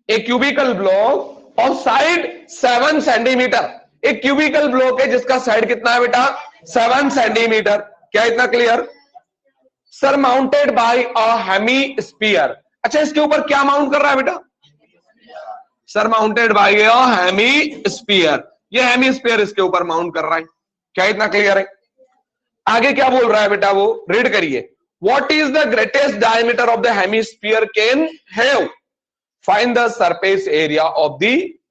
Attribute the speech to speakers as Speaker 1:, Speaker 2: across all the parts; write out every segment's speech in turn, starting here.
Speaker 1: एक cubical block और side 7 centimetre. एक क्यूबिकल ब्लॉक है जिसका साइड कितना है बेटा 7 सेंटीमीटर। क्या इतना क्लियर? सरमाउंटेड बाय अ हेमीस्फीयर। अच्छा इसके ऊपर क्या माउंट कर रहा है बेटा? सरमाउंटेड बाय अ हेमीस्फीयर। ये हेमीस्फीयर इसके ऊपर माउंट कर रहा है। क्या इतना क्लियर है? आगे क्या बोल रहा है बेटा वो रीड करिए। What is the greatest diameter of the hemisphere can have? Find the surface area of the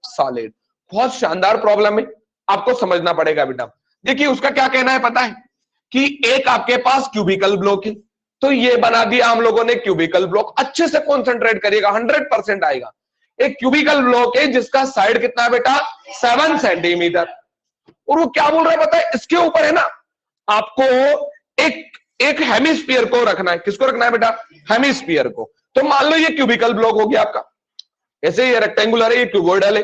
Speaker 1: solid. बहुत शानदार प्रॉब्लम है, आपको समझना पड़ेगा बेटा। देखिए उसका क्या कहना है पता है कि एक आपके पास क्यूबिकल ब्लॉक है, तो ये बना दिया हम लोगों ने क्यूबिकल ब्लॉक। अच्छे से कॉन्सेंट्रेट करिएगा, 100% आएगा। एक क्यूबिकल ब्लॉक है जिसका साइड कितना है बेटा 7 सेंटीमीटर। और वो क्या बोल रहा है पता है? इसके ऊपर है ना आपको एक हेमिस्फीयर को रखना है। किसको रखना है बेटा? हेमिस्फीयर को। तो मान लो ये क्यूबिकल ब्लॉक हो गया आपका, ऐसे ये रेक्टेंगुलर है, ये क्यूबॉइडल है,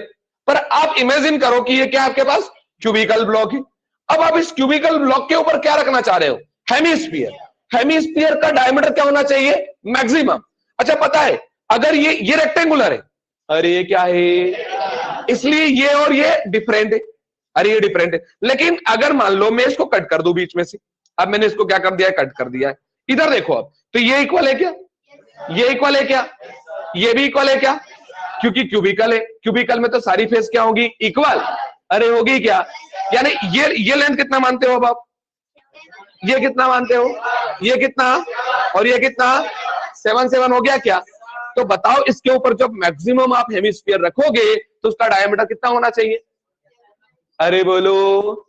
Speaker 1: पर आप इमेजिन करो कि ये क्या आपके पास क्यूबिकल ब्लॉक है। अब आप इस क्यूबिकल ब्लॉक के ऊपर क्या रखना चाह रहे हो? हेमिस्फीयर। हेमिस्फीयर का डायमीटर क्या होना चाहिए? मैक्सिमम। अच्छा पता है अगर ये रेक्टेंगुलर है, अरे ये क्या है, इसलिए ये और ये डिफरेंट है। अरे ये डिफरेंट है, लेकिन अगर मान लो मैं इसको कट कर दूं बीच में से, अब मैंने इसको क्या कर दिया है? कट कर दिया है। इधर देखो अब, तो ये इक्वल है क्या? ये इक्वल है क्या? ये भी इक्वल है क्या? क्योंकि क्यूबिकल है, क्यूबिकल में तो सारी फेस क्या होगी? इक्वल। अरे होगी क्या? यानी ये लेंथ कितना मानते हो अब आप? ये कितना मानते हो? ये कितना और ये कितना? 7 7 हो गया क्या? तो बताओ इसके ऊपर जब मैक्सिमम आप हेमिस्फीयर रखोगे तो उसका डायमीटर कितना होना चाहिए? अरे बोलो,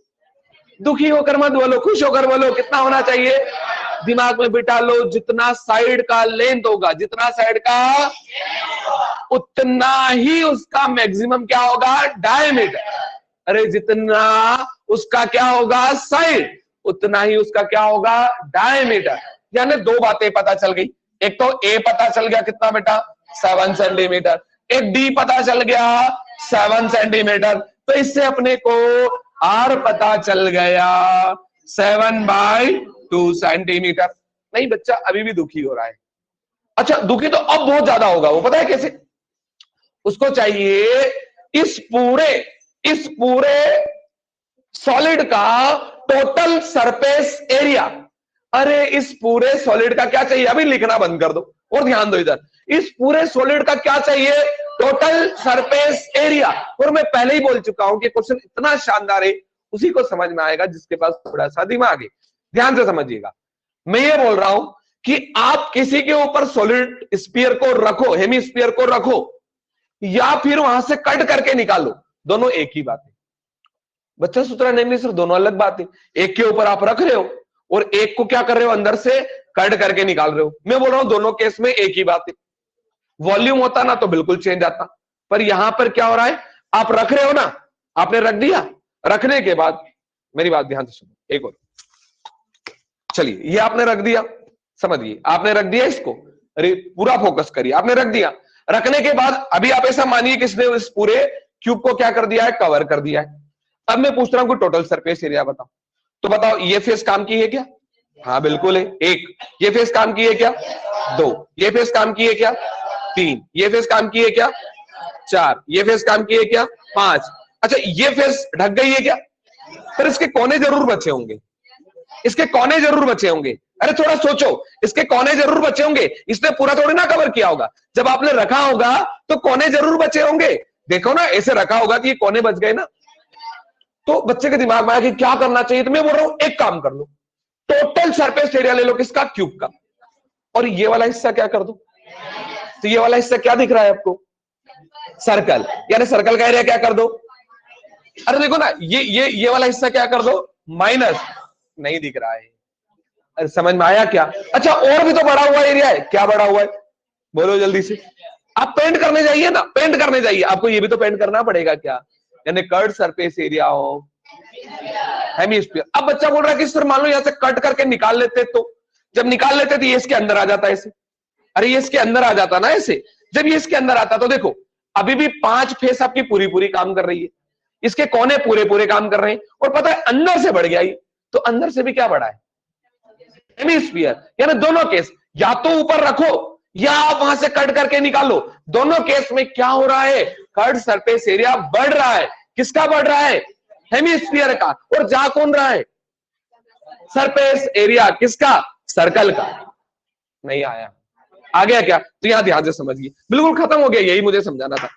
Speaker 1: दुखी होकर मत बोलो, खुश होकर बोलो, कितना होना चाहिए? दिमाग में बिठा लो, जितना साइड का लेंथ होगा, जितना साइड का, उतना ही उसका मैक्सिमम क्या होगा? डायमीटर। अरे जितना उसका क्या होगा साइड, उतना ही उसका क्या होगा? डायमीटर। यानी दो बातें पता चल गई। एक तो ए पता चल गया कितना बेटा 7 सेंटीमीटर, एक डी पता चल गया 7 सेंटीमीटर। तो इससे अपने को आर पता चल गया 7/2 सेंटीमीटर। नहीं बच्चा अभी भी दुखी हो रहा है। अच्छा दुखी तो अब बहुत ज्यादा होगा, वो पता है कैसे? उसको चाहिए इस पूरे सॉलिड का टोटल सरफेस एरिया। अरे इस पूरे सॉलिड का क्या चाहिए? अभी लिखना बंद कर दो और ध्यान दो इधर। इस पूरे सॉलिड का क्या चाहिए? Total surface area. और मैं पहले ही बोल चुका हूं कि क्वेश्चन इतना शानदार है, उसी को समझ में आएगा जिसके पास थोड़ा सा दिमाग है। ध्यान से समझिएगा, मैं ये बोल रहा हूं कि आप किसी के ऊपर सॉलिड स्फीयर को रखो, हेमिस्फीयर को रखो, या फिर वहां से कट करके निकालो, दोनों एक ही बात है। बच्चा सूत्रा नहीं सर, दोनों अलग बात है। एक के ऊपर आप रख रहे हो और एक को क्या कर रहे हो? अंदर से कट करके निकाल रहे हो। मैं बोल रहा हूं दोनों केस में एक ही बात है। वॉल्यूम होता ना तो बिल्कुल चेंज आता, पर यहां पर क्या हो रहा है? आप रख रहे हो ना, आपने रख दिया, रखने के बाद मेरी बात ध्यान से सुनो एक और। चलिए ये आपने रख दिया, समझिए आपने रख दिया इसको, अरे पूरा फोकस करिए, आपने रख दिया। रखने के बाद अभी आप ऐसा मानिए कि इसने इस पूरे क्यूब को क्या कर दिया है? कवर कर दिया है। अब मैं पूछ रहा हूं कि टोटल सरफेस एरिया बताओ। तो बताओ ये फेस काम की है क्या? हाँ बिल्कुल है, 1। ये फेस काम की है क्या? 2। ये फेस काम की है क्या? 3। ये फेस काम की है क्या? 4। ये फेस काम की है क्या? 5। अच्छा ये फेस ढक गई है क्या? पर इसके कोने जरूर बचे होंगे, इसके कोने जरूर बचे होंगे। अरे थोड़ा सोचो, इसके कोने जरूर बचे होंगे, इसने पूरा थोड़ी ना कवर किया होगा। जब आपने रखा होगा तो कोने जरूर बचे होंगे। देखो ना ऐसे रखा होगा कि ये कोने बच गए ना। तो बच्चे के दिमाग में आया कि क्या करना चाहिए, तो मैं बोल रहा हूं एक काम कर लो, टोटल सरफेस एरिया ले लो किसका? क्यूब का, और ये वाला हिस्सा क्या कर दो? तो ये वाला हिस्सा क्या दिख रहा है आपको? सर्कल। यानी सर्कल का एरिया क्या कर दो? अरे देखो ना, ये वाला हिस्सा क्या कर दो? माइनस। नहीं दिख रहा है, अरे समझ में आया क्या? अच्छा और भी तो बढ़ा हुआ एरिया है, क्या बढ़ा हुआ है? बोलो जल्दी से। आप पेंट करने जाइए ना, पेंट करने जाइए, आपको ये भी तो पेंट करना पड़ेगा क्या? यानी curve surface area of hemisphere. अब बच्चा बोल रहा है कि सर मान लो यहां से कट करके निकाल लेते, तो जब निकाल लेते तो ये इसके अंदर आ जाता है ऐसे। अरे ये इसके अंदर आ जाता ना ऐसे। जब ये इसके अंदर आता तो देखो अभी भी 5 फेस आपकी पूरी पूरी काम कर रही है, इसके कोने पूरे पूरे काम कर रहे हैं, और पता है अंदर से बढ़ गया ये, तो अंदर से भी क्या बढ़ा है? हेमिस्फीयर। यानी दोनों केस या तो ऊपर रखो या आप वहां से कट करके निकालो। दोनों केस में क्या हो रहा है, कट सरफेस एरिया बढ़ रहा है। किसका बढ़ रहा है, हेमिस्फीयर का। और जा कौन रहा है, सरफेस एरिया किसका, सर्कल का। नहीं आया, आ गया क्या, तो यहां ध्यान से समझिए, बिल्कुल खत्म हो गया, यही मुझे समझाना था।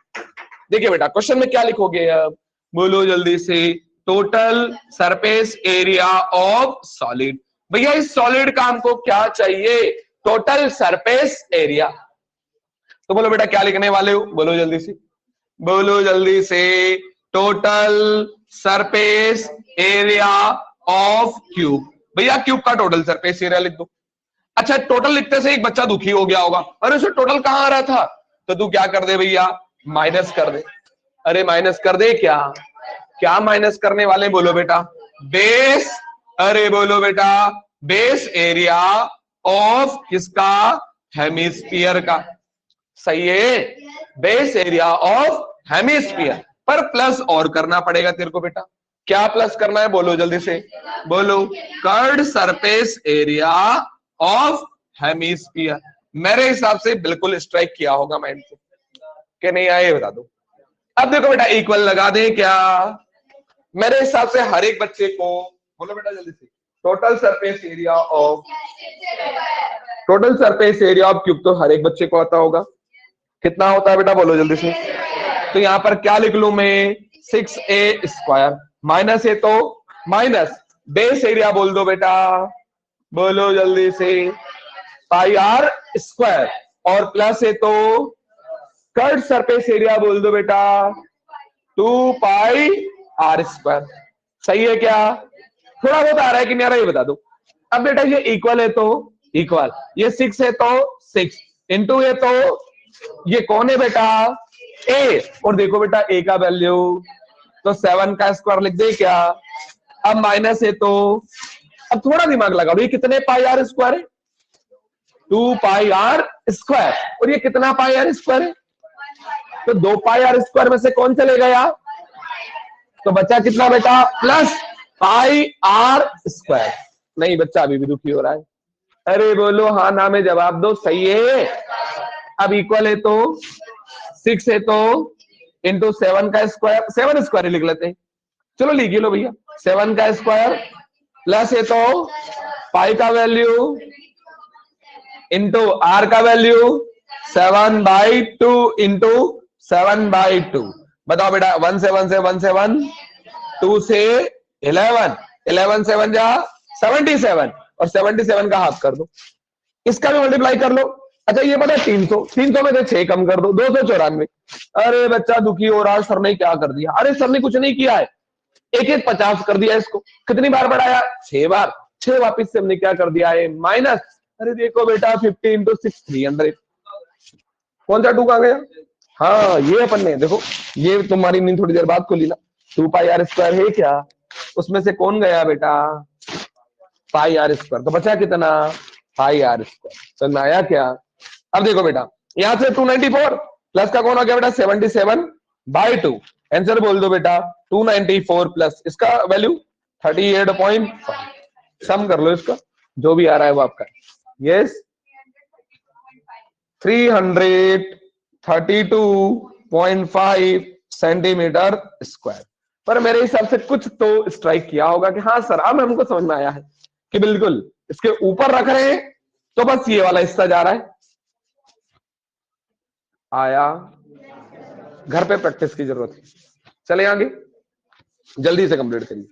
Speaker 1: देखिए बेटा क्वेश्चन में क्या लिखोगे अब, बोलो जल्दी से, total surface area of solid. भैया इस सॉलिड का हमको क्या चाहिए, टोटल सरफेस एरिया। तो बोलो बेटा क्या लिखने वाले हो, बोलो जल्दी से, बोलो जल्दी से, total surface area of cube. भैया क्यूब का टोटल सरफेस एरिया लिख दो। अच्छा टोटल लिखते से एक बच्चा दुखी हो गया होगा, अरे उसे टोटल कहां आ रहा था, तो तू क्या कर दे भैया, माइनस कर दे। अरे माइनस कर दे, क्या क्या माइनस करने वाले, बोलो बेटा, बेस, अरे बोलो बेटा, बेस एरिया ऑफ किसका, हेमिस्फीयर का। सही है, बेस एरिया ऑफ हेमिस्फीयर। पर प्लस और करना पड़ेगा तेरे को बेटा। क्या प्लस करना है, बोलो जल्दी से, बोलो, curved surface area of hemisphere. मेरे हिसाब से बिल्कुल स्ट्राइक किया होगा माइंड से, कि नहीं आए बता दो। अब देखो बेटा इक्वल लगा दें क्या, मेरे हिसाब से हर एक बच्चे को, बोलो बेटा जल्दी से, total surface area of, total surface area of cube तो हर एक बच्चे को आता होगा। कितना होता है बेटा, बोलो जल्दी से। तो यहां पर क्या लिख लू मैं, 6a स्क्वायर, माइनस है तो माइनस, बेस एरिया बोल दो बेटा, बोलो जल्दी से, पाई आर स्क्वायर, और प्लस है तो कर्ड सरफेस एरिया बोल दो बेटा, 2 पाई आर स्क्वायर। सही है क्या, थोड़ा बहुत आ रहा है कि नहीं आ रहा, ये बता दो। अब बेटा ये इक्वल है तो इक्वल, ये 6 है तो 6, इंटू है तो ये कौन है बेटा, ए, और देखो बेटा ए का वैल्यू तो 7 का स्क्वायर लिख दे क्या। अब माइनस है तो, अब थोड़ा दिमाग लगाओ, ये कितने पाई आर स्क्वायर है, 2 पाई आर स्क्वायर, और ये कितना पाई आर स्क्वायर है, तो 2 पाई आर स्क्वायर में से कौन चले गया, तो बच्चा कितना बेटा, प्लस पाई आर स्क्वायर। नहीं बच्चा अभी भी दुखी हो रहा है, अरे बोलो हाँ ना में जवाब दो, सही है। अब इक्वल है तो 6 है तो इंटू 7 का स्क्वायर, 7 स्क्वायर लिख लेते हैं, चलो लिख लो भैया, 7 का स्क्वायर प्लस है तो पाई का वैल्यू इंटू आर का वैल्यू 7/2 इंटू 7/2। बताओ बेटा, 1 से 1 से 1 से 1, 2 से 11, 11 7 जा 77, और 77 का हाफ कर दो, इसका भी मल्टीप्लाई कर लो। अच्छा ये पता है 300, 300 में से 6 कम कर दो, 294। अरे बच्चा दुखी हो रहा, सर ने क्या कर दिया, अरे सर ने कुछ नहीं किया है, एक एक 50 कर दिया इसको, कितनी बार बढ़ाया, 6 बार, 6 वापिस से हमने क्या कर दिया है, माइनस। अरे देखो बेटा 50 इंटू 6 300, कौन सा 2 कहां गया, हाँ ये अपन ने देखो, ये तुम्हारी नींद थोड़ी देर बाद खोली ना, 2 पाई आर स्क्वायर है क्या, उसमें से कौन गया बेटा, पाई आर स्क्वायर, तो बचा कितना, पाई आर स्क्वायर। समझ में आया क्या। अब देखो बेटा यहां से 294 प्लस का कौन आ गया बेटा, 77/2, आंसर बोल दो बेटा 294 प्लस इसका वैल्यू 38.5। सम कर लो इसका, जो भी आ रहा है वो आपका, यस 332.5 सेंटीमीटर स्क्वायर। पर मेरे हिसाब से कुछ तो स्ट्राइक किया होगा कि हाँ सर, अब हमको समझ में आया है कि बिल्कुल इसके ऊपर रख रहे हैं तो बस ये वाला हिस्सा जा रहा है। आया, घर पे प्रैक्टिस की जरूरत है। चले आगे, जल्दी से कंप्लीट करिए।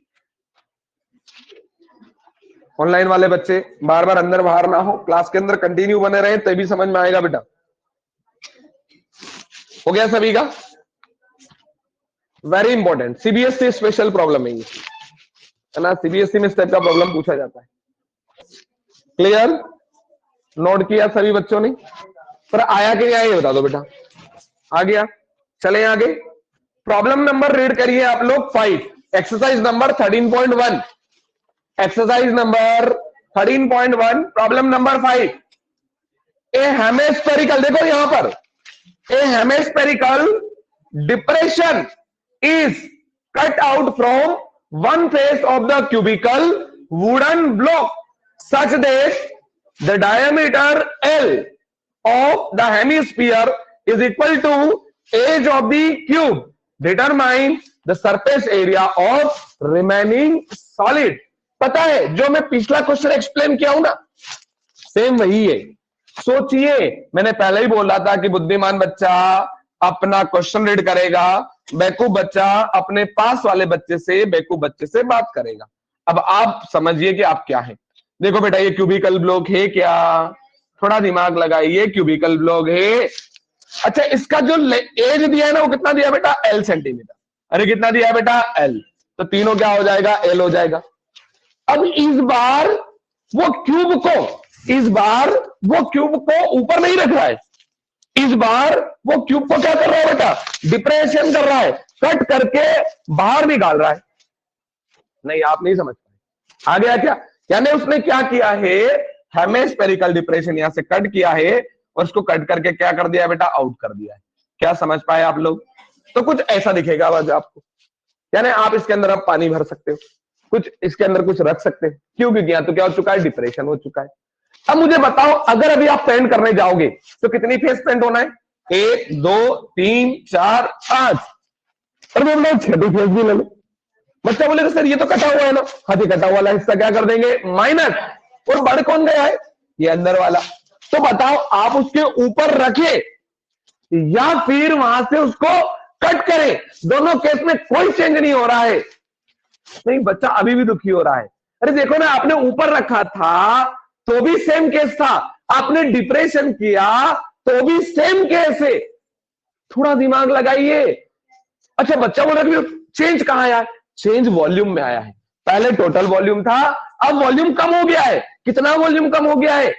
Speaker 1: ऑनलाइन वाले बच्चे बार बार अंदर बाहर ना हो, क्लास के अंदर कंटिन्यू बने रहे तभी समझ में आएगा बेटा। हो गया सभी का, very important, CBSE special problem है ये, है ना, सीबीएसई में इस टाइप का प्रॉब्लम पूछा जाता है। क्लियर, नोट किया सभी बच्चों ने, पर आया कि नहीं आया ये बता दो बेटा। आ गया, चले आगे, प्रॉब्लम नंबर रीड करिए आप लोग 5, exercise number 13.1, exercise number 13.1, problem number 5। A hemispherical, देखो यहां पर, a hemispherical depression is cut out from one face of the cubical wooden block such that the diameter L of the hemisphere is equal to age of the cube. Determine the surface area of remaining solid. पता है जो मैं पिछला question explain किया हूं ना, same वही है। सोचिए, मैंने पहले ही बोला था कि बुद्धिमान बच्चा अपना क्वेश्चन रीड करेगा, बेवकूफ बच्चा अपने पास वाले बच्चे से, बेवकूफ बच्चे से बात करेगा। अब आप समझिए कि आप क्या है। देखो बेटा, ये क्यूबिकल ब्लॉक है क्या? थोड़ा दिमाग लगाइए, क्यूबिकल ब्लॉक है। अच्छा, इसका जो एज दिया है ना, वो कितना दिया बेटा? L centimetre. अरे कितना दिया है बेटा? एल। तो तीनों क्या हो जाएगा? एल हो जाएगा। अब इस बार वो क्यूब को ऊपर नहीं रख रहा है, इस बार वो क्यूब को क्या कर रहा है बेटा? डिप्रेशन कर रहा है, कट करके बाहर निकाल रहा है। नहीं, आप नहीं समझ पाए। आ गया क्या? यानी उसने क्या किया है? हेमिस्फेरिकल डिप्रेशन यहां से कट किया है और उसको कट करके क्या कर दिया बेटा? आउट कर दिया है। क्या समझ पाए आप लोग? तो कुछ ऐसा दिखेगा आज आपको, यानी आप इसके अंदर अब पानी भर सकते हो, कुछ इसके अंदर कुछ रख सकते हैं। क्यों? क्योंकि यहां तो क्या हो चुका है? डिप्रेशन हो चुका है। अब मुझे बताओ, अगर अभी आप पेंट करने जाओगे तो कितनी फेस पेंट होना है? 1 2 3 4 5। और मैं बोला 6 फेस भी ले लो। बच्चा बोलेगा सर ये तो कटा हुआ है ना। हाँ जी, कटा वाला हिस्सा क्या कर देंगे? माइनस। और बढ़ कौन गया है? ये अंदर वाला। तो बताओ, आप उसके ऊपर रखे या फिर वहां से उसको कट करें, दोनों केस में कोई चेंज नहीं हो रहा है। नहीं, बच्चा अभी भी दुखी हो रहा है। अरे देखो ना, आपने ऊपर रखा था तो भी सेम केस था, आपने डिप्रेशन किया तो भी सेम केस है। थोड़ा दिमाग लगाइए। अच्छा, बच्चा बोला कि चेंज कहां आया? चेंज वॉल्यूम में आया है। पहले टोटल वॉल्यूम था, अब वॉल्यूम कम हो गया है। कितना वॉल्यूम कम हो गया है?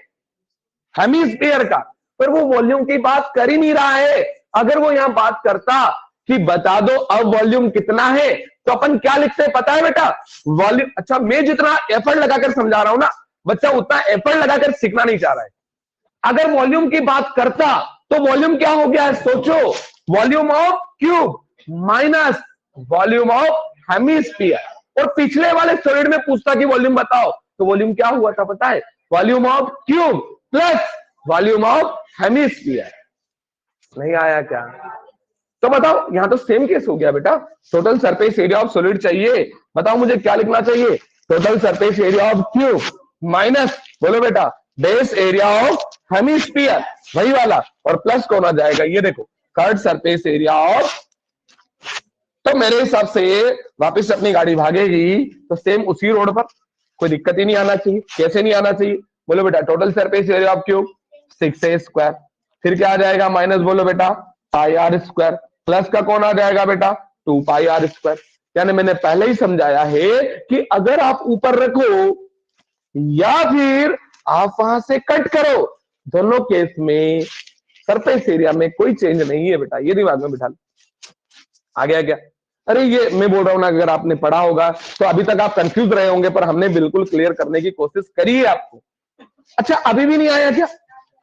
Speaker 1: हेमिस्फीयर का। पर वो वॉल्यूम की बात कर ही नहीं रहा है। अगर वो यहां बात करता कि बता दो अब वॉल्यूम कितना है, तो अपन क्या लिखते हैं पता है बेटा? वॉल्यूम। अच्छा, मैं जितना एफर्ट लगाकर समझा रहा हूं ना, बच्चा उतना एफर्ट लगाकर सीखना नहीं चाह रहा है। अगर वॉल्यूम की बात करता तो वॉल्यूम क्या हो गया है? सोचो, volume of cube minus volume of hemisphere. और पिछले वाले सॉलिड में पूछता कि वॉल्यूम बताओ, तो वॉल्यूम क्या हुआ था पता है? Volume of cube plus volume of hemisphere. नहीं आया क्या? तो बताओ, यहां तो सेम केस हो गया बेटा। Total surface area of solid चाहिए, बताओ मुझे क्या लिखना चाहिए? Total surface area of cube minus, बोलो बेटा, बेस एरिया ऑफ हेमिस्फीयर, वही वाला, और प्लस कौन आ जाएगा? ये देखो, कर्ड सरफेस एरिया ऑफ। तो मेरे हिसाब से वापस अपनी गाड़ी भागेगी तो सेम उसी रोड पर, कोई दिक्कत ही नहीं आना चाहिए। कैसे नहीं आना चाहिए? बोलो बेटा, total surface area of cube 6a square, फिर क्या आ जाएगा? माइनस, बोलो बेटा, पाई आर स्क्वायर, प्लस का कौन आ जाएगा बेटा? 2 पाई आर स्क्वायर। यानी मैंने पहले ही समझाया है कि अगर आप ऊपर रखो या फिर आप वहां से कट करो, दोनों केस में सरफेस एरिया में कोई चेंज नहीं है बेटा। ये दिमाग में बिठा लो। आ गया क्या? अरे ये मैं बोल रहा हूं ना, अगर आपने पढ़ा होगा तो अभी तक आप कंफ्यूज रहे होंगे, पर हमने बिल्कुल क्लियर करने की कोशिश करी है आपको। अच्छा, अभी भी नहीं आया क्या?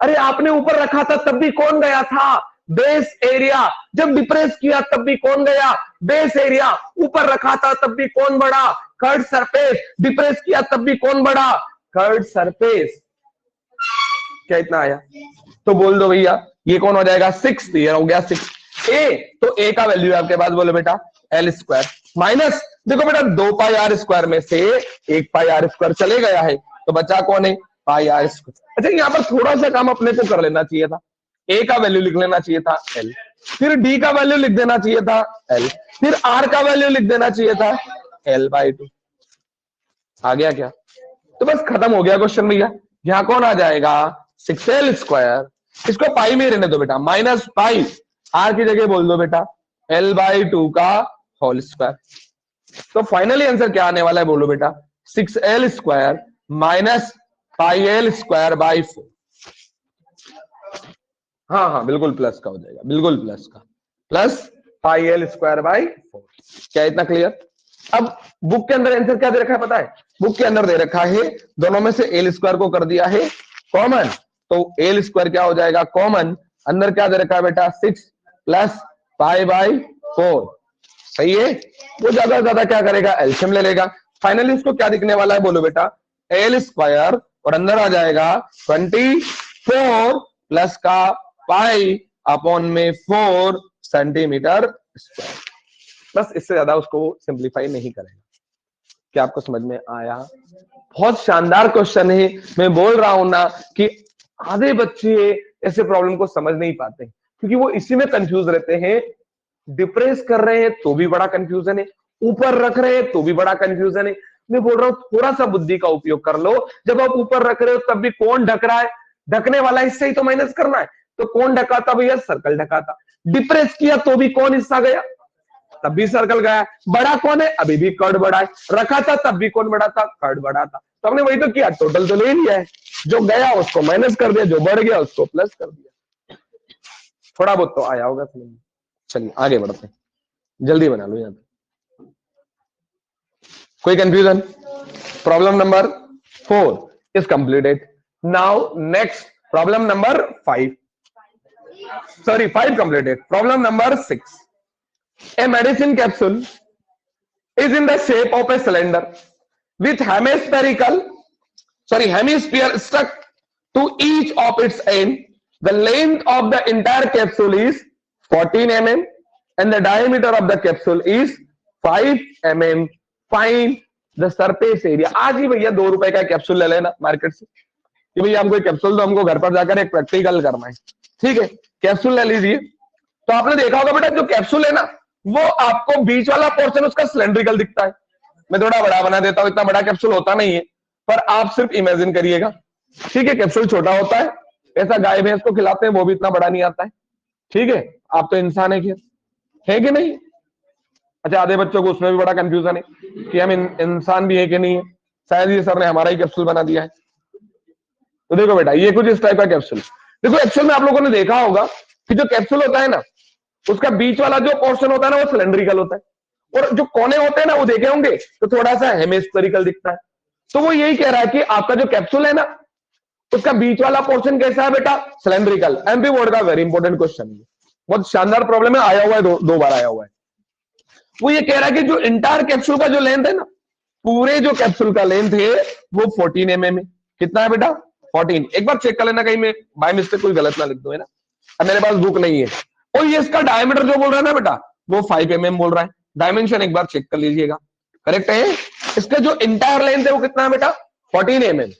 Speaker 1: अरे आपने ऊपर रखा था तब भी कौन गया था? Base area. जब डिप्रेस किया तब भी कौन गया? Base area. ऊपर रखा था तब भी कौन बढ़ा? Curved surface. डिप्रेस किया तब भी कौन बढ़ा? Curved surface. क्या इतना आया? तो बोल दो भैया, ये कौन हो जाएगा? 6। ये हो गया 6 ए। तो ए का वैल्यू आपके पास, बोलो बेटा, एल स्क्वायर माइनस, देखो बेटा, 2 पाई आर स्क्वायर में से 1 पाई आर स्क्वायर चले गया है, तो बचा कौन है? पाई आर स्क्वायर। अच्छा, यहां पर थोड़ा सा काम अपने को कर लेना चाहिए था। ए का वैल्यू लिख लेना चाहिए था एल, फिर डी का वैल्यू लिख देना चाहिए था एल, फिर आर का वैल्यू लिख देना चाहिए था L/2। आ गया क्या? तो बस खत्म हो गया क्वेश्चन भैया। यहां कौन आ जाएगा? 6l square. इसको पाई में रहने दो बेटा, माइनस पाई, आर की जगह बोल दो बेटा L/2 का होल स्क्वायर। तो फाइनली आंसर क्या आने वाला है? बोलो बेटा, 6l square minus pi L square by 4। हाँ हाँ, बिल्कुल प्लस का हो जाएगा, बिल्कुल प्लस का, plus pi L square by 4। क्या इतना क्लियर? अब बुक के अंदर आंसर क्या दे रखा है पता है? बुक के अंदर दे रखा है, दोनों में से एल स्क्वायर को कर दिया है कॉमन, तो एल स्क्वायर क्या हो जाएगा? कॉमन। अंदर क्या दे रखा है बेटा? 6 प्लस पाई बाई 4। सही है? वो ज्यादा क्या करेगा? एलसीएम ले लेगा। फाइनली उसको क्या दिखने वाला है? बोलो बेटा, एल स्क्वायर, और अंदर आ जाएगा 24 प्लस का पाई अपॉन में 4 सेंटीमीटर स्क्वायर। बस इससे ज्यादा उसको सिंप्लीफाई नहीं करेगा। क्या आपको समझ में आया? बहुत शानदार क्वेश्चन है। मैं बोल रहा हूं ना कि आधे बच्चे ऐसे प्रॉब्लम को समझ नहीं पाते क्योंकि वो इसी में कंफ्यूज रहते हैं। डिप्रेस कर रहे हैं तो भी बड़ा कंफ्यूजन है, ऊपर रख रहे हैं तो भी बड़ा कंफ्यूजन है। मैं बोल रहा हूं थोड़ा सा बुद्धि का उपयोग कर लो। जब आप ऊपर रख रहे हो तब भी कौन ढक रहा है? ढकने वाला हिस्सा ही तो माइनस करना है। तो कौन ढकाता भैया? सर्कल ढकाता। डिप्रेस किया तो भी कौन हिस्सा गया? तब भी सर्कल गया। बड़ा कौन है? अभी भी कर्ड बड़ा है। रखा था तब भी कौन बड़ा था? कर्ड बड़ा था। तो हमने वही तो किया, टोटल तो ले लिया है। जो गया उसको माइनस कर दिया, जो बढ़ गया उसको प्लस कर दिया। थोड़ा बहुत तो आया होगा समझ में। चलिए आगे बढ़ते हैं, जल्दी बना लो यहां पे। कोई confusion? Problem number 4 is completed. Now next problem number 5, sorry 5 completed. Problem number 6. A medicine capsule is in the shape of a cylinder with hemisphere stuck to each of its end. The length of the entire capsule is 14 mm and the diameter of the capsule is 5 mm. Find the surface area. आज ही भैया 2 रुपए का capsule ले लेना market से कि भैया हमको एक कैप्सूल तो हमको घर पर जाकर एक प्रैक्टिकल करना है। ठीक है, कैप्सूल ले लीजिए। तो आपने देखा होगा बेटा जो कैप्सूल है ना, वो आपको बीच वाला पोर्शन उसका सिलेंड्रिकल दिखता है। मैं थोड़ा बड़ा बना देता हूं, इतना बड़ा कैप्सूल होता नहीं है, पर आप सिर्फ इमेजिन करिएगा। ठीक है, कैप्सूल छोटा होता है, ऐसा गाय भैंस को खिलाते हैं वो भी इतना बड़ा नहीं आता है। ठीक है, आप तो इंसान है कि नहीं? अच्छा, आधे बच्चों को उसमें भी बड़ा कंफ्यूजन है कि हम इंसान भी है कि नहीं है। शायद ये सर ने हमारा ही कैप्सूल बना दिया है। तो देखो बेटा, ये कुछ इस टाइप का कैप्सूल। देखो एक्चुअल में आप लोगों ने देखा होगा कि जो कैप्सूल होता है ना, उसका बीच वाला जो पोर्शन होता है ना वो सिलेंड्रिकल होता है, और जो कोने होते हैं ना वो देखे होंगे तो थोड़ा सा हेमिस्फेरिकल दिखता है। तो वो यही कह रहा है कि आपका जो कैप्सूल है ना, उसका बीच वाला पोर्शन कैसा है बेटा? सिलेंड्रिकल। एमपी बोर्ड का वेरी इंपॉर्टेंट क्वेश्चन है, बहुत शानदार प्रॉब्लम है, आया हुआ है, दो बार आया हुआ है। वो ये कह रहा है कि जो इंटायर कैप्सूल का जो लेंथ है ना, पूरे जो कैप्सूल का लेंथ है वो 14 mm है। कितना है बेटा? 14। एक बार चेक कर लेना कहीं मैं बाय मिस्टेक कोई गलत ना लिख दो, है ना। अब मेरे पास बुक नहीं है। और ये इसका डायमीटर जो बोल रहा है ना बेटा, वो 5 mm बोल रहा है। डायमेंशन एक बार चेक कर लीजिएगा, करेक्ट है। इसका जो इंटायर लेंथ है वो कितना है बेटा? 14 mm।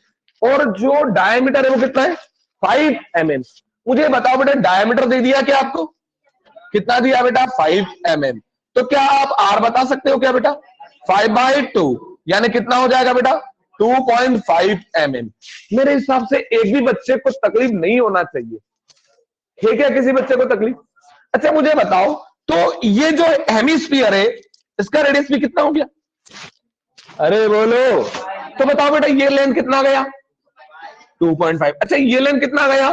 Speaker 1: और जो डायमीटर है वो कितना है? 5 mm। मुझे बताओ बेटा, डायमीटर दे दिया क्या आपको? कितना दिया बेटा? 5 mm। तो क्या आप आर बता सकते हो क्या बेटा? 5/2 यानी कितना हो जाएगा बेटा? 2.5 mm। मेरे हिसाब से एक भी बच्चे को तकलीफ नहीं होना चाहिए, है क्या किसी बच्चे को तकलीफ? अच्छा मुझे बताओ, तो ये जो हेमिस्फीयर है इसका रेडियस भी कितना हो गया? अरे बोलो, तो बताओ बेटा ये लेंथ कितना गया? 2.5। अच्छा ये लेंथ कितना गया?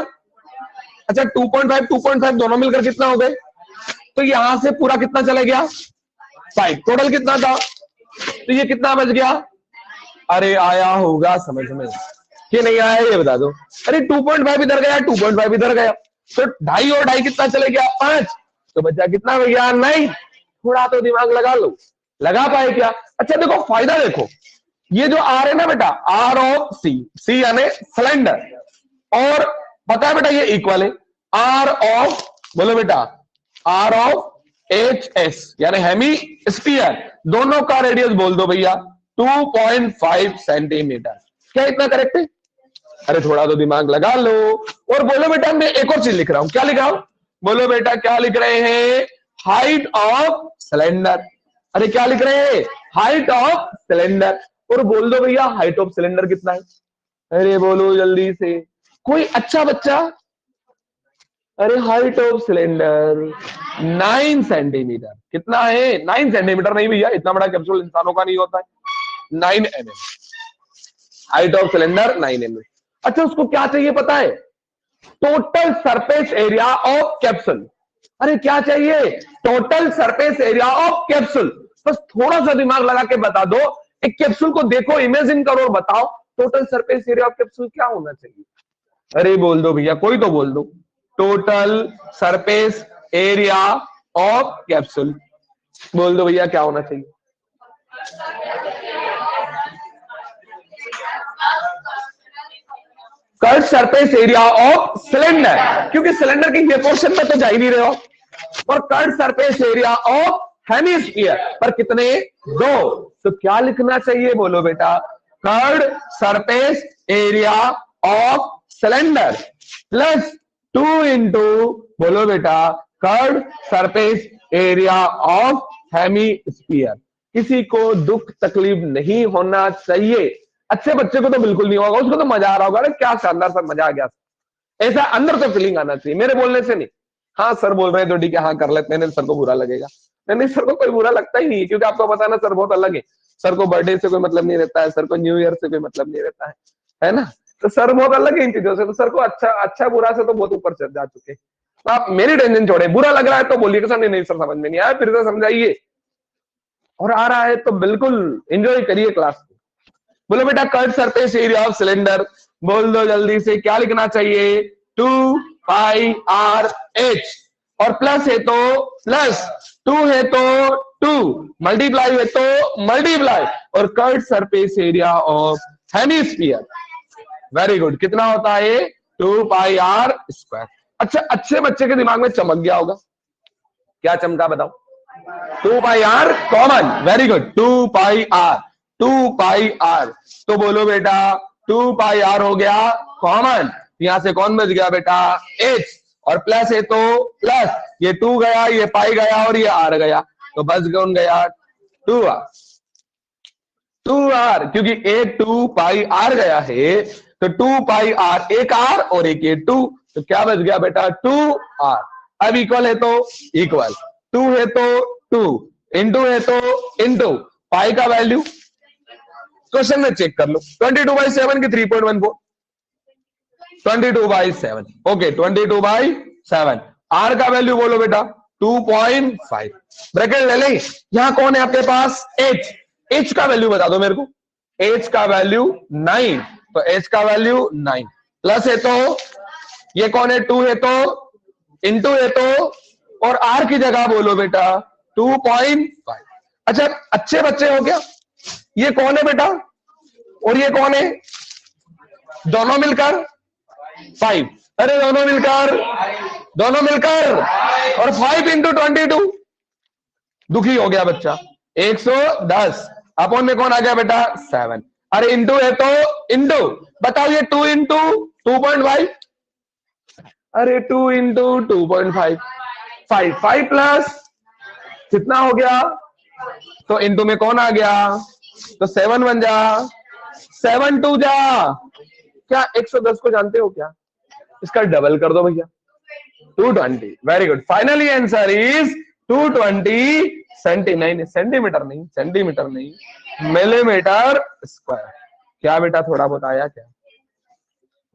Speaker 1: अच्छा 2.5 दोनों मिलकर कितना हो गए? तो यहां से पूरा कितना चला गया? 5। टोटल कितना था? तो ये कितना बच गया? अरे आया होगा समझ में कि नहीं आया ये बता दो। अरे 2.5 इधर गया, 2.5 इधर गया, तो 2.5 और 2.5 कितना चले गया? 5। तो बच्चा कितना भैया? 9। थोड़ा तो दिमाग लगा लो, लगा पाए क्या? अच्छा देखो फायदा देखो, ये जो आर है ना बेटा, आर ऑफ सी यानी सिलेंडर, और पता है बेटा ये इक्वल है आर ऑफ, बोलो बेटा, आर ऑफ एच एस यानी हेमी स्फीयर। दोनों का रेडियस बोल दो भैया 2.5 सेंटीमीटर। क्या इतना करेक्ट है? अरे थोड़ा तो दिमाग लगा लो। और बोलो बेटा, मैं एक और चीज लिख रहा हूं, क्या लिख रहा हूं? बोलो बेटा क्या लिख रहे हैं? Height of cylinder. अरे क्या लिख रहे हैं? Height of cylinder. और बोल दो भैया हाइट ऑफ सिलेंडर कितना है? अरे बोलो जल्दी से कोई अच्छा बच्चा। अरे हाइट ऑफ सिलेंडर 9 सेंटीमीटर। कितना है? 9 सेंटीमीटर नहीं भैया, इतना बड़ा कैप्सूल इंसानों का नहीं होता है। 9 mm height of cylinder, 9 mm। अच्छा उसको क्या चाहिए पता है? Total surface area of capsule. अरे क्या चाहिए? Total surface area of capsule. बस थोड़ा सा दिमाग लगा के बता दो, एक कैप्सूल को देखो, इमेजिन करो और बताओ total surface area of capsule क्या होना चाहिए? अरे बोल दो भैया, कोई तो बोल दो। Total surface area of capsule, बोल दो भैया क्या होना चाहिए? Curve surface area of cylinder, क्योंकि सिलेंडर के ये पोर्शन में तो जा ही नहीं रहे हो, और curve surface area of hemisphere पर कितने, 2। तो क्या लिखना चाहिए बोलो बेटा, curve surface area of cylinder plus 2 into बोलो बेटा curve surface area of hemisphere. किसी को दुख तकलीफ नहीं होना चाहिए, अच्छे बच्चे को तो बिल्कुल नहीं होगा, उसको तो मजा आ रहा होगा, अरे क्या शानदार सर, मजा आ गया, ऐसा अंदर से फीलिंग आना चाहिए, मेरे बोलने से नहीं। हाँ सर बोल रहे हैं तो ठीक है, हाँ कर लेते हैं, सर को बुरा लगेगा, नहीं सर को कोई बुरा लगता ही नहीं, क्योंकि आपको पता है ना सर बहुत अलग है, सर को बर्थडे से कोई मतलब नहीं रहता है, सर को न्यू ईयर से कोई मतलब नहीं रहता है ना, तो सर बहुत अलग है इन चीजों से, तो सर को अच्छा बुरा से तो बहुत ऊपर चढ़ जा चुके। तो आप मेरी टेंशन छोड़े, बुरा लग रहा है तो बोलिए सर नहीं सर समझ में नहीं आया, फिर से समझाइए, और आ रहा है तो बिल्कुल एंजॉय करिए क्लास को। बोलो बेटा curve surface area of cylinder, बोल दो जल्दी से, क्या लिखना चाहिए, 2 पाई आर एच, और प्लस है तो प्लस, 2 है तो 2, मल्टीप्लाई है तो मल्टीप्लाई, और curve surface area of hemisphere, very good, कितना होता है 2 पाई आर स्क्वायर। अच्छा, अच्छे बच्चे के दिमाग में चमक गया होगा, क्या चमका बताओ, 2 pi r common, very good, 2 pi r, 2 pi r, तो बोलो बेटा 2 पाई आर हो गया कॉमन, यहां से कौन बच गया बेटा, एच, और प्लस है तो प्लस, ये 2 गया, ये पाई गया, और ये आर गया, तो बच कौन गया, 2 आर, 2 आर, क्योंकि एक 2 पाई आर गया है, तो 2 पाई आर, एक आर और एक ये 2, तो क्या बच गया बेटा 2 आर। अब इक्वल है तो इक्वल, 2 है तो 2, इंटू है तो इंटू, पाई का वैल्यू क्वेश्चन में चेक कर लो, 22/7 की 3.14, 22/7, ओके 22/7, आर का वैल्यू बोलो बेटा 2.5, ब्रैकेट ले लें, यहां कौन है आपके पास, एच, एच का वैल्यू बता दो मेरे को, एच का वैल्यू 9, तो एच का वैल्यू 9, प्लस है तो ये कौन है 2 है तो इंटू है तो, और आर की जगह बोलो बेटा 2.5। अच्छा, अच्छे बच्चे हो क्या, ये कौन है बेटा और ये कौन है, दोनों मिलकर 5, अरे दोनों मिलकर और 5 इंटू 22, दुखी हो गया बच्चा, 110, अपॉन में कौन आ गया बेटा 7, अरे इंटू है तो इंटू, बताओ ये 2 इंटू 2.5, अरे 2 इंटू 2.5, 5 प्लस कितना हो गया, तो इंटू में कौन आ गया, तो 7 बन जा, 7 2 जा, क्या 110 को जानते हो क्या, इसका डबल कर दो भैया 220, very good, finally answer is 220 centimetre नहीं मिलीमीटर स्क्वायर। क्या बेटा थोड़ा बहुत आया क्या,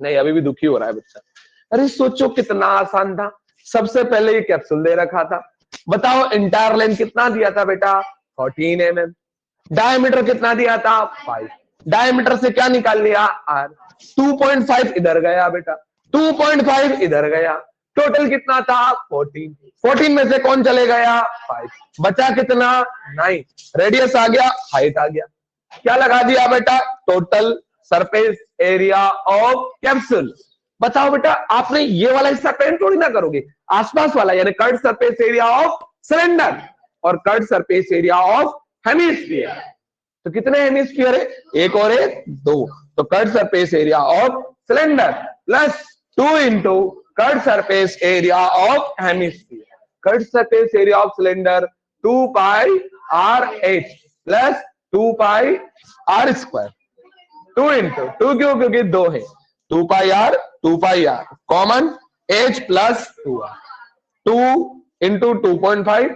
Speaker 1: नहीं अभी भी दुखी हो रहा है बच्चा, अरे सोचो कितना आसान था, सबसे पहले ये कैप्सूल दे रखा था, बताओ इंटायर लेंथ कितना दिया था बेटा 14 mm, डायमीटर कितना दिया था 5, डायमीटर से क्या निकाल लिया आर, 2.5 इधर गया बेटा, 2.5 इधर गया, टोटल कितना था 14 में से कौन चले गया 5, बचा कितना 9, रेडियस आ गया, हाइट आ गया, क्या लगा दिया बेटा total surface area of capsule. बताओ बेटा आपने ये वाला हिस्सा पेंट थोड़ी ना करोगे, आसपास वाला यानी curve surface area of cylinder और curve surface area of hemisphere, तो कितने हेमिस्फीयर है, एक और एक 2, तो curve surface area of cylinder plus 2 into curve surface area of hemisphere, curve surface area of cylinder 2 pi r h plus 2 pi r square, 2 into 2 क्यों, क्योंकि 2 है, 2 pi r common, h plus 2 r, 2 into 2.5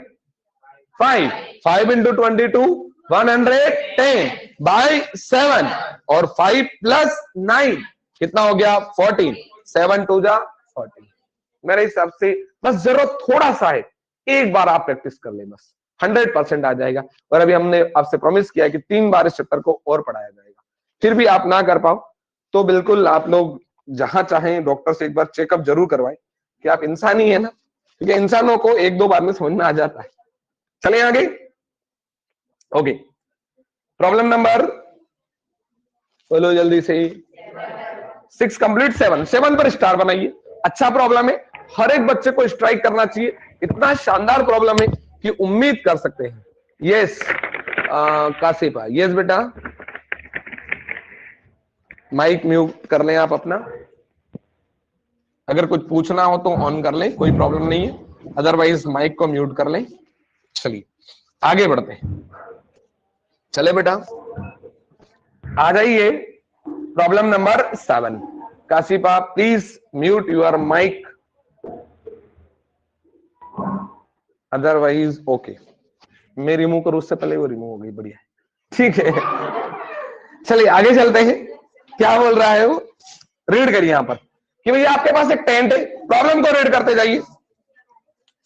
Speaker 1: 5 into 22 110/7 और 5 plus 9 कितना हो गया 14, 7 2 जा 14। मेरे हिसाब से बस जरूरत थोड़ा सा है, एक बार आप प्रैक्टिस कर ले बस 100% आ जाएगा, और अभी हमने आपसे प्रॉमिस किया कि 3 बार इस चैप्टर को और पढ़ाया जाएगा, फिर भी आप ना कर पाओ तो बिल्कुल आप लोग जहां चाहें डॉक्टर से एक बार चेकअप जरूर करवाएं कि आप इंसान ही है ना, क्योंकि इंसानों को 1-2 बार में समझ में आ जाता है। चलें आगे, ओके, प्रॉब्लम नंबर बोलो जल्दी से 6 कंप्लीट 7, 7 पर स्टार बनाइए। अच्छा प्रॉब्लम है, हर एक बच्चे को स्ट्राइक करना चाहिए। इतना शानदार प्रॉब्लम है कि उम्मीद कर सकते हैं। यस काशिफा, यस बेटा, माइक म्यूट कर लें आप अपना। अगर कुछ पूछना हो तो ऑन कर लें, कोई प्रॉब्लम नहीं है, अदरवाइज माइक को म्यूट कर लें। चलिए आगे बढ़ते हैं। चले बेटा, आ जाइए problem number 7। Kashifa please mute your mic, otherwise okay. मैं रिमूव करूं उससे पहले वो रिमूव हो गई, बढ़िया, ठीक है। चलिए आगे चलते हैं। क्या बोल रहा है वो, रीड करिए यहां पर कि भैया आपके पास एक टेंट है। प्रॉब्लम को रीड करते जाइए।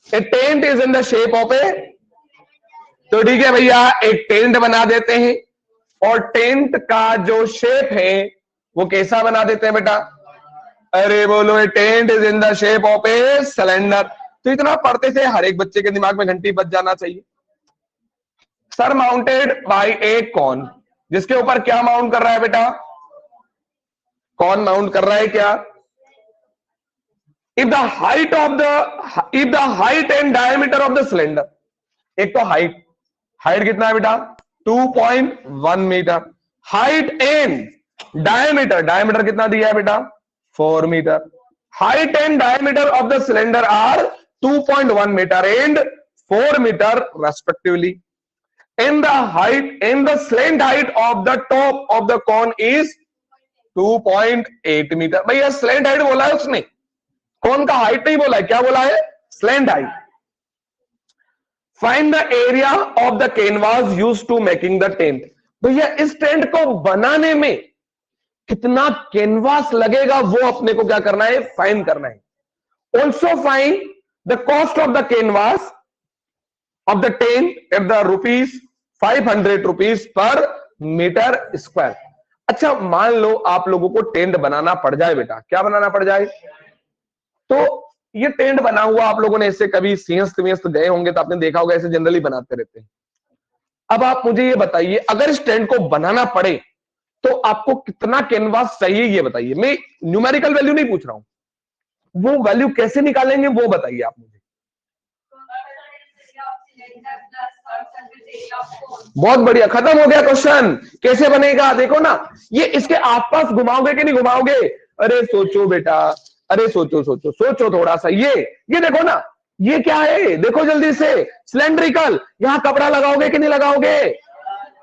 Speaker 1: A tent is in the shape of a, तो ठीक है भैया, एक टेंट बना देते हैं और टेंट का जो शेप है वो कैसा बना देते हैं बेटा? अरे बोलो, a tent is in the shape of a cylinder. तो इतना पढ़ते थे हर एक बच्चे के दिमाग में घंटी बज जाना चाहिए। सर माउंटेड बाय ए कॉन, जिसके ऊपर क्या माउंट कर रहा है बेटा? कौन माउंट कर रहा है क्या? If the height and diameter of the cylinder, एक तो हाइट कितना है बेटा? 2.1 मीटर। हाइट एंड डायमीटर कितना दिया है बेटा? 4 metre. Height and diameter of the cylinder are 2.1 metre and 4 metre respectively. And the slant height of the top of the cone is 2.8 metre. भैया स्लैंट हाइट बोला है उसने, कौन का हाइट नहीं बोला है, क्या बोला है? Slant height. Find the area of the canvas used to making the tent. भैया इस टेंट को बनाने में कितना कैनवास लगेगा वो अपने को क्या करना है? फाइंड करना है। Also find the cost of the canvas of the tent at the rupees 500 rupees पर मीटर स्क्वायर। अच्छा मान लो आप लोगों को टेंट बनाना पड़ जाए बेटा, क्या बनाना पड़ जाए? तो ये टेंट बना हुआ, आप लोगों ने इससे कभी सिंहस्थ गए होंगे तो आपने देखा होगा, ऐसे जनरली बनाते रहते हैं। अब आप मुझे ये बताइए, अगर इस टेंट को बनाना पड़े तो आपको कितना कैनवास चाहिए ये बताइए। मैं न्यूमेरिकल वैल्यू नहीं पूछ रहा हूं, वो वैल्यू कैसे निकालेंगे वो बताइए आप मुझे। बहुत बढ़िया, खत्म हो गया क्वेश्चन। कैसे बनेगा देखो ना, ये इसके आसपास घुमाओगे कि नहीं घुमाओगे? अरे सोचो बेटा, अरे सोचो थोड़ा सा। ये देखो ना, ये क्या है देखो जल्दी से, सिलेंड्रिकल। यहां कपड़ा लगाओगे कि नहीं लगाओगे?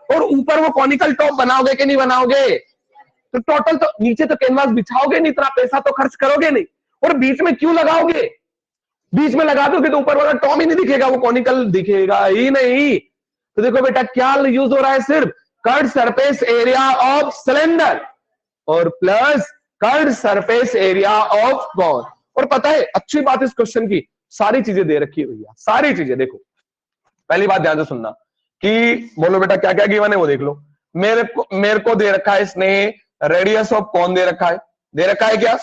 Speaker 1: और ऊपर वो कॉनिकल टॉप बनाओगे कि नहीं बनाओगे? तो टोटल तो नीचे तो कैनवास बिछाओगे नहीं, इतना पैसा तो खर्च करोगे नहीं। और बीच में क्यों लगाओगे? बीच में लगा दोगे तो ऊपर वाला टॉप ही नहीं दिखेगा, वो कॉनिकल दिखेगा ही नहीं। तो देखो बेटा क्या यूज हो रहा है? सिर्फ curve surface area of cylinder और plus curve surface area of cone. और पता है अच्छी बात इस क्वेश्चन की, सारी चीजें दे रखी है भैया, सारी चीजें। देखो पहली बात ध्यान से सुनना कि बोलो बेटा क्या क्या गिवन है वो देख लो। मेरे को दे रखा है इसने रेडियस ऑफ कॉन दे रखा है क्या?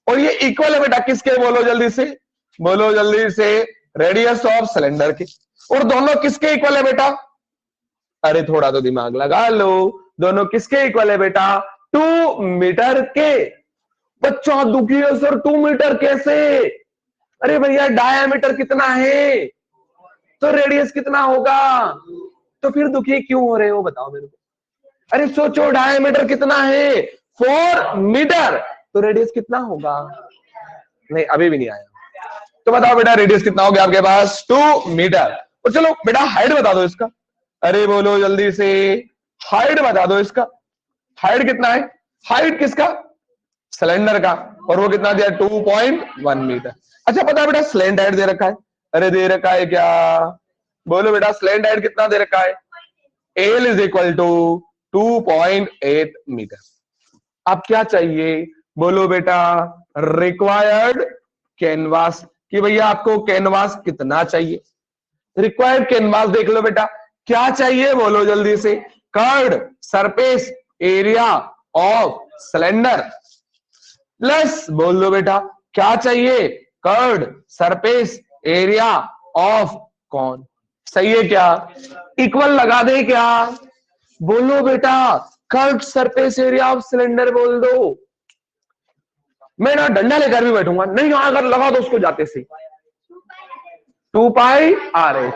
Speaker 1: और ये इक्वल है बेटा किसके? बोलो जल्दी से, रेडियस ऑफ सिलेंडर के। और दोनों किसके इक्वल है बेटा? अरे थोड़ा तो दिमाग लगा लो, दोनों किसके इक्वल है बेटा? 2 मीटर के। बच्चा दुखी है सर, 2 मीटर कैसे? अरे भैया डायामीटर कितना है तो रेडियस कितना होगा? तो फिर दुखी क्यों हो रहे हो बताओ मेरे को? अरे सोचो, डायामीटर कितना है? 4 मीटर, तो रेडियस कितना होगा? नहीं अभी भी नहीं आया, तो बताओ बेटा रेडियस कितना हो गया आपके पास? 2 मीटर। और चलो बेटा हाइट बता दो इसका। अरे बोलो जल्दी से, हाइट बता दो इसका। हाइट कितना है? हाइट किसका? सिलेंडर का। और वो कितना दिया? 2.1 मीटर। अच्छा पता है बेटा स्लैंट हाइट दे रखा है? अरे दे रखा है क्या? बोलो बेटा स्लैंट हाइट कितना दे रखा है? L is equal to 2.8 metre. अब क्या चाहिए? बोलो बेटा रिक्वायर्ड कैनवास, कि भैया आपको कैनवास कितना चाहिए? रिक्वायर्ड कैनवास देख लो बेटा, क्या चाहिए बोलो जल्दी से? Curved surface area of cylinder plus बोल दो बेटा क्या चाहिए? Curved surface area of cone. सही है क्या? इक्वल लगा दे क्या? बोलो बेटा curved surface area of cylinder बोल दो। मैं ना डंडा लेकर भी बैठूंगा, नहीं अगर लगा दो उसको जाते से 2 पाई आर एच।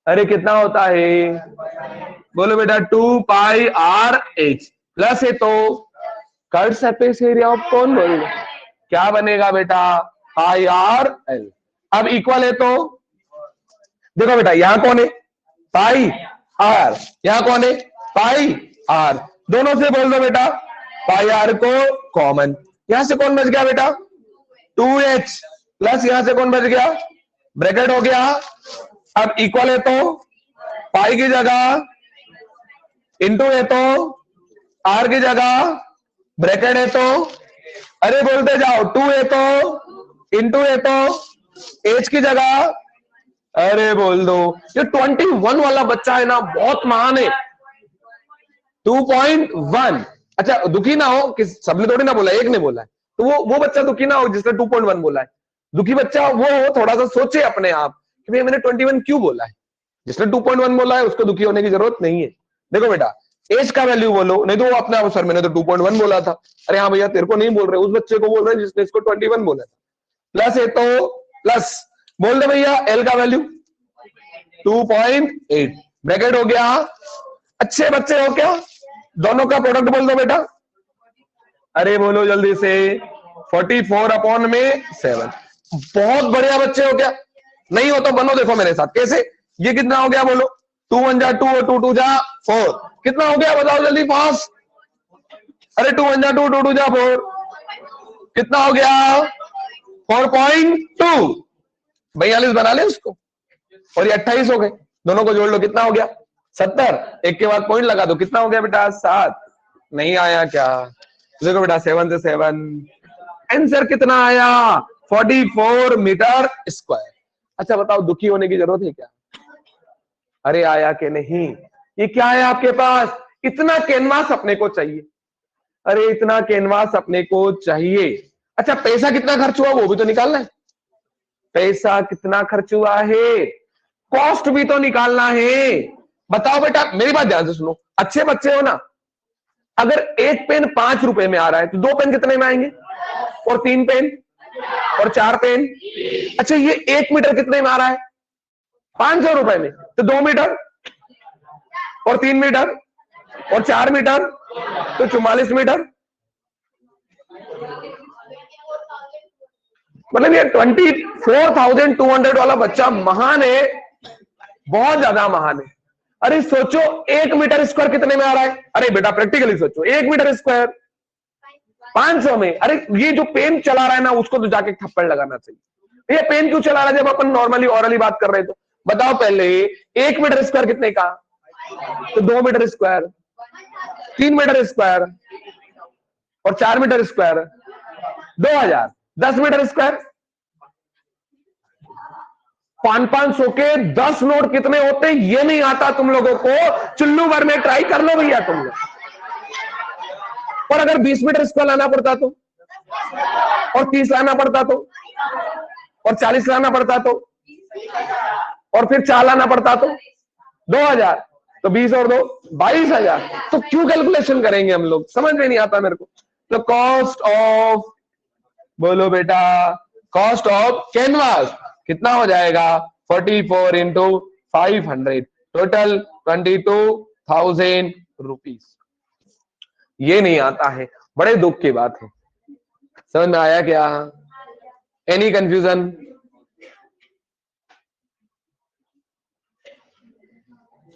Speaker 1: अरे कितना होता है, बोलो बेटा 2 पाई आर एच प्लस है तो कर्व सरफेस एरिया ऑफ कौन बोलेगा, क्या बनेगा बेटा पाई आर एल। अब इक्वल है तो देखो बेटा यहां कौन है पाई आर, यहां कौन है पाई आर, दोनों से बोल दो बेटा पाई आर को कॉमन, यहां से कौन बच गया बेटा 2h प्लस यहां से कौन बच गया ब्रैकेट हो गया। अब इक्वल है तो पाई की जगह इंटू है तो आर की जगह ब्रैकेट है तो, अरे बोलते जाओ 2 है तो इंटू है तो h की जगह, अरे बोल दो ये 21 वाला बच्चा है ना बहुत महान है 2.1। अच्छा दुखी ना हो कि सबने थोड़ी ना बोला, एक ने बोला है तो वो बच्चा दुखी ना हो जिसने 2.1 बोला है। दुखी बच्चा वो हो थोड़ा सा सोचे अपने आप कि भैया मैंने 21 क्यों बोला है, जिसने 2.1 बोला है उसको दुखी होने की जरूरत नहीं है। देखो बेटा एज का वैल्यू बोलो, नहीं तो वो अपने आप सर मैंने तो 2.1 बोला था, अरे हाँ भैया तेरे को नहीं बोल रहे उस बच्चे को बोल रहे जिसने इसको 21 बोला था। प्लस है तो प्लस बोल दे भैया एल का वैल्यू 2.8 ब्रैकेट हो गया। अच्छे बच्चे हो क्या, दोनों का प्रोडक्ट बोल दो बेटा, अरे बोलो जल्दी से 44/7। बहुत बढ़िया बच्चे हो क्या, नहीं हो तो बनो देखो मेरे साथ कैसे। ये कितना हो गया बोलो 2 1 जा 2 और 2 2 जा 4, कितना हो गया बताओ जल्दी फास्ट, अरे 2 1 जा 2 2 2 जा 4, कितना हो गया 4.2, 42 बना ले उसको, और ये 28 हो गए, दोनों को जोड़ लो कितना हो गया 70, एक के बाद पॉइंट लगा दो कितना हो गया बेटा 7, नहीं आया क्या, देखो बेटा 7 से 7 आंसर कितना आया 44 मीटर स्क्वायर। अच्छा बताओ दुखी होने की जरूरत है क्या, अरे आया कि नहीं, ये क्या है आपके पास, इतना कैनवास अपने को चाहिए, अरे इतना कैनवास अपने को चाहिए। अच्छा पैसा कितना खर्च हुआ वो भी तो निकालना है, पैसा कितना खर्च हुआ है कॉस्ट भी तो निकालना है। बताओ बेटा मेरी बात ध्यान से सुनो, अच्छे बच्चे हो ना, अगर एक पेन 5 रुपए में आ रहा है तो 2 पेन कितने में आएंगे, और 3 पेन और 4 पेन। अच्छा ये 1 मीटर कितने में आ रहा है 500 रुपए में, तो 2 मीटर और 3 मीटर और 4 मीटर तो 44 मीटर, मतलब ये 24,200 वाला बच्चा महान है, बहुत ज्यादा महान है। अरे सोचो 1 मीटर स्क्वायर कितने में आ रहा है, अरे बेटा प्रैक्टिकली सोचो 1 मीटर स्क्वायर 500 में, अरे ये जो पेन चला रहा है ना उसको तो जाके थप्पड़ लगाना चाहिए, ये पेन क्यों चला रहा है जब अपन नॉर्मली ऑरली बात कर रहे हैं तो बताओ पहले 1 मीटर स्क्वायर कितने का, तो 2 मीटर स्क्वायर 3 मीटर स्क्वायर और 4 मीटर स्क्वायर 2000, 10 मीटर स्क्वायर 500 के 10 नोट कितने होते ये नहीं आता तुम लोगों को, चुल्लू भर में ट्राई कर लो भैया तुम लोग। और अगर 20 मीटर स्क्वायर लाना पड़ता तो, और 30 लाना पड़ता तो, और 40 लाना पड़ता तो, और फिर 4 लाना पड़ता तो 2000, तो 20 और 2 22,000, तो क्यों कैलकुलेशन करेंगे हम लोग, समझ में नहीं आता मेरे को। तो कॉस्ट ऑफ बोलो बेटा कॉस्ट ऑफ कैनवास कितना हो जाएगा 44 इंटू 500, टोटल 22,000 रुपीज। ये नहीं आता है, बड़े दुख की बात है। समझ में आया क्या, एनी कंफ्यूजन?